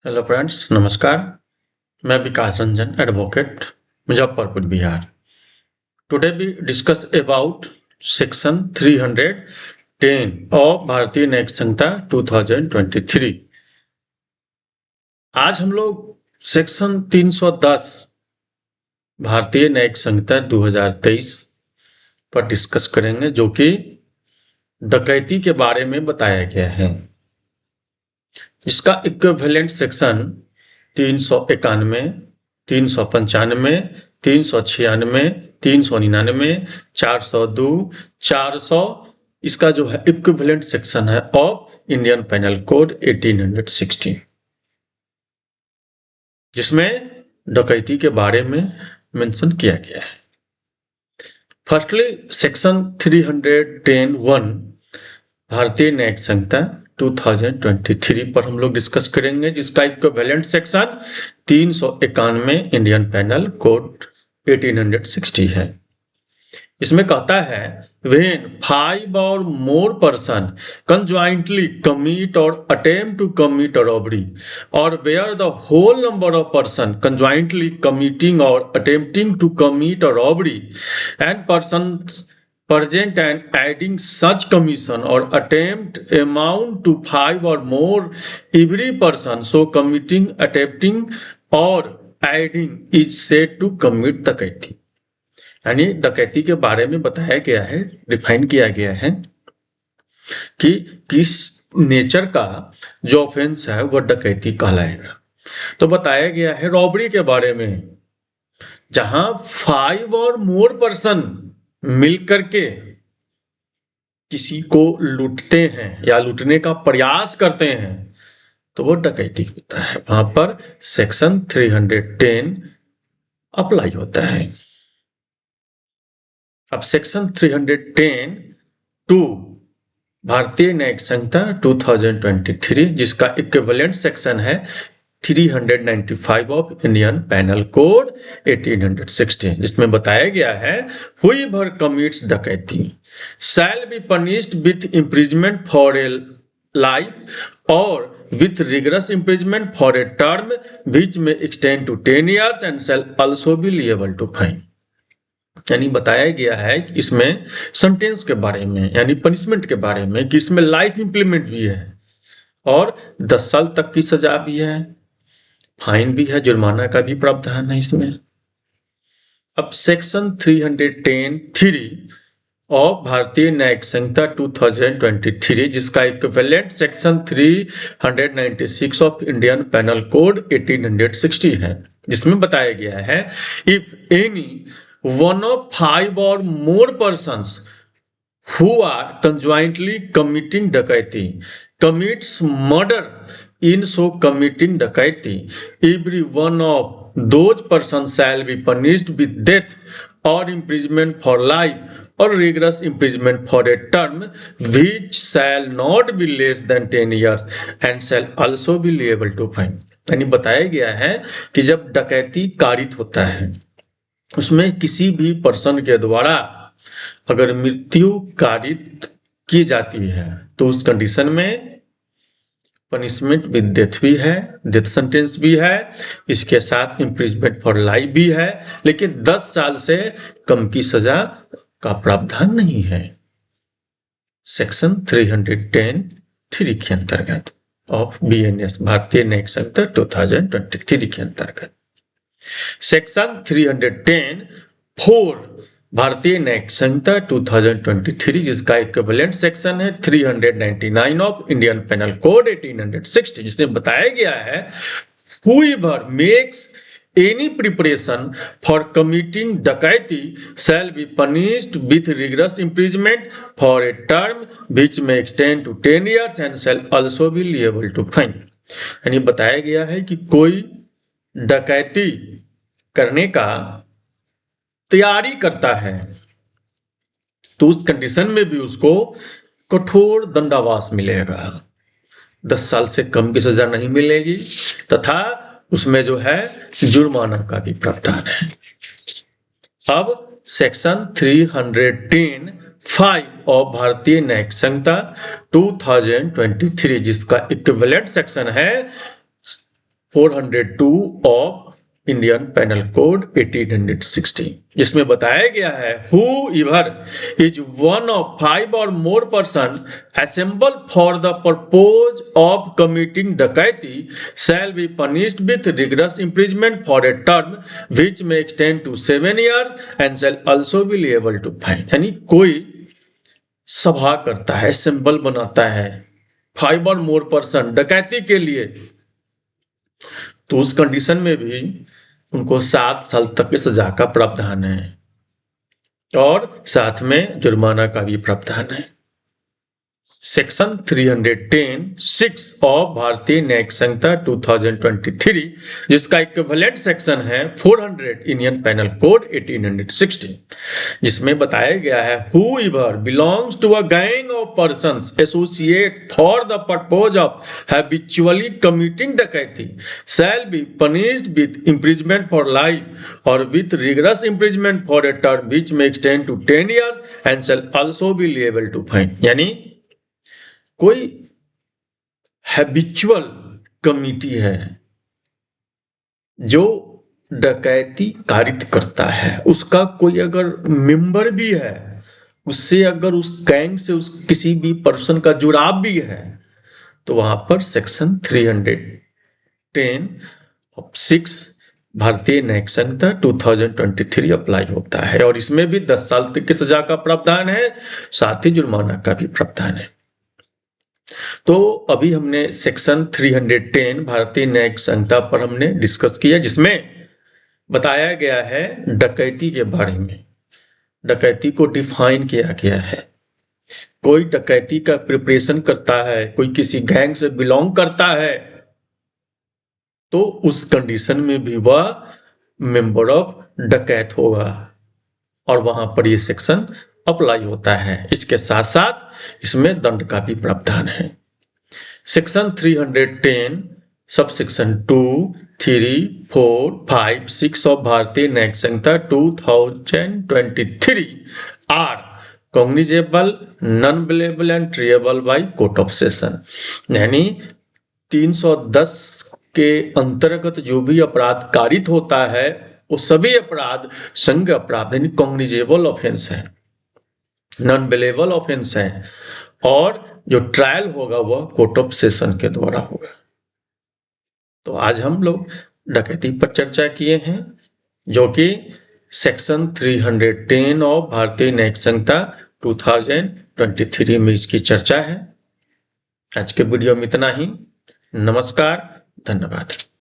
Hello friends, नमस्कार। मैं Vikas Ranjan, advocate, Muzaffarpur, Bihar. Today we discuss about section 310 of Bharatiya Nyayik संहिता 2023। आज हम लोग सेक्शन 310 भारतीय न्यायिक संहिता 2023 पर डिस्कस करेंगे, जो कि डकैती के बारे में बताया गया है। इसका इक्विवेलेंट सेक्शन 391, 395, 396, 399, 402, 400 इसका जो है इक्विवेलेंट सेक्शन है ऑफ इंडियन पेनल कोड 1860, जिसमें डकैती के बारे में मेंशन किया गया है। फर्स्टली सेक्शन 310(1) भारतीय न्यायिक संहिता 2023 पर हम लोग डिस्कस करेंगे, जिसका equivalent section 391 Indian penal code 1860 है। इसमें कहता है, when 5 or more person conjointly commit or attempt to commit a robbery, or where the whole number of person conjointly committing or attempting to commit a robbery and persons present and aiding such commission or attempt amount to 5 or more, every person so committing, attempting or aiding is said to commit डकैती। यानी डकैती के बारे में बताया गया है, define किया गया है कि किस नेचर का जो ऑफेंस है वह डकैती कहलाएगा। तो बताया गया है रॉबरी के बारे में, जहां 5 और मोर पर्सन मिलकर के किसी को लूटते हैं या लूटने का प्रयास करते हैं तो वो डकैती होता है। वहां पर सेक्शन 310 अप्लाई होता है। अब सेक्शन 310(2) भारतीय न्यायिक संहिता 2023, जिसका इक्विवेलेंट सेक्शन है 395 ऑफ इंडियन पेनल कोड 1860, जिसमें बताया गया है, whoever commits डकैती shall be punished with imprisonment for a life or with rigorous imprisonment for a term which may extend to 10 years and shall also be liable to fine। यानी बताया गया है कि इसमें सेंटेंस के बारे में, यानी पनिशमेंट के बारे में, कि इसमें लाइफ इंप्लीमेंट भी है और 10 साल तक की सजा भी है, फाइन भी है, जुर्माना का भी प्रावधान है इसमें। अब सेक्शन 310(3) ऑफ भारतीय न्यायिक संहिता 2023, जिसका equivalent section 396 of Indian penal code 1860 है, जिसमें बताया गया है, if any one of 5 or more persons who are conjointly committing डकैती commits murder in so committing डकैती, every one of those persons shall be punished with death or imprisonment for life or rigorous imprisonment for a term which shall not be less than 10 years and shall also be liable to fine। यानी बताया गया है कि जब डकैती कारित होता है, उसमें किसी भी पर्सन के द्वारा अगर मृत्यु कारित की जाती है तो उस कंडीशन में पनिशमेंट विद डेथ भी है, डेथ सेंटेंस भी है, इसके साथ इम्प्रिजमेंट फॉर लाइफ भी है, लेकिन 10 साल से कम की सजा का प्रावधान नहीं है सेक्शन 310(3) के अंतर्गत ऑफ BNS भारतीय न्यायिक संहिता 2023 के अंतर्गत। सेक्शन 310(4) भारतीय न्यायिक संहिता 2023, जिसका इक्विवेलेंट सेक्शन है 399 ऑफ इंडियन पेनल कोड 1860, जिसमें बताया गया है, whoever makes any preparation for committing डकैती shall be punished with rigorous imprisonment for a term which may extend to 10 years and shall also be liable to fine। यानी बताया गया है कि कोई डकैती करने का तैयारी करता है तो उस कंडीशन में भी उसको कठोर दंडावास मिलेगा, 10 साल से कम की सजा नहीं मिलेगी, तथा उसमें जो है जुर्माना का भी प्रावधान है। अब सेक्शन 310(5) ऑफ भारतीय न्यायिक संहिता 2023, जिसका इक्विवेलेंट सेक्शन है 402 ऑफ इंडियन पेनल कोड 1860, जिसमें बताया गया है whoever is one of 5 और more person assemble for the purpose of committing dacoity shall be punished with rigorous imprisonment for a term which may extend to 7 years and shall also be liable to fine. यानी कोई सभा करता है, assemble बनाता है 5 और more person डकैती के लिए, तो उस कंडीशन में भी उनको 7 साल तक की सजा का प्रावधान है और साथ में जुर्माना का भी प्रावधान है। सेक्शन 310(6) ऑफ भारतीय न्यायिक संहिता 2023, जिसका इक्विवेलेंट सेक्शन है 400 इंडियन पेनल कोड 1860, जिसमें बताया गया है whoever belongs to a gang of persons associate for the purpose of habitually committing डकैती shall be punished with imprisonment for life or with rigorous imprisonment for a term which may extend to 10 years and shall also be liable to fine। यानी कोई habitual committee है जो डकैती कारित करता है, उसका कोई अगर मेंबर भी है, उससे अगर उस गैंग से उस किसी भी पर्सन का जुड़ाव भी है, तो वहां पर सेक्शन 310(6) भारतीय न्यायिक संहिता 2023 अप्लाई होता है और इसमें भी 10 साल तक की सजा का प्रावधान है, साथ ही जुर्माना का भी प्रावधान है। तो अभी हमने सेक्शन 310 भारतीय न्यायिक संहिता पर हमने डिस्कस किया, जिसमें बताया गया है डकैती के बारे में। डकैती को डिफाइन किया गया है। कोई डकैती का प्रिपरेशन करता है, कोई किसी गैंग से बिलोंग करता है, तो उस कंडीशन में भी वह मेंबर ऑफ डकैत होगा और वहां पर ये सेक्शन अप्लाई होता है। इसके साथ साथ इसमें दंड का भी प्रावधान है। Section 310 sub section 2, 3, 4, 5, 6 of Bharatiya Nyayik Samhita 2023 are cognizable, non bailable and triable by court of session. यानी 310 के अंतर्गत जो भी अपराध कारित होता है वो सभी अपराध संज्ञ अपराध यानी कॉग्निजेबल ऑफेंस है, नॉन बेलेबल ऑफेंस है और जो ट्रायल होगा वह कोर्ट ऑफ सेशन के द्वारा होगा। तो आज हम लोग डकैती पर चर्चा किए हैं, जो कि सेक्शन 310 ऑफ भारतीय न्यायिक संहिता 2023 में इसकी चर्चा है। आज के वीडियो में इतना ही। नमस्कार, धन्यवाद।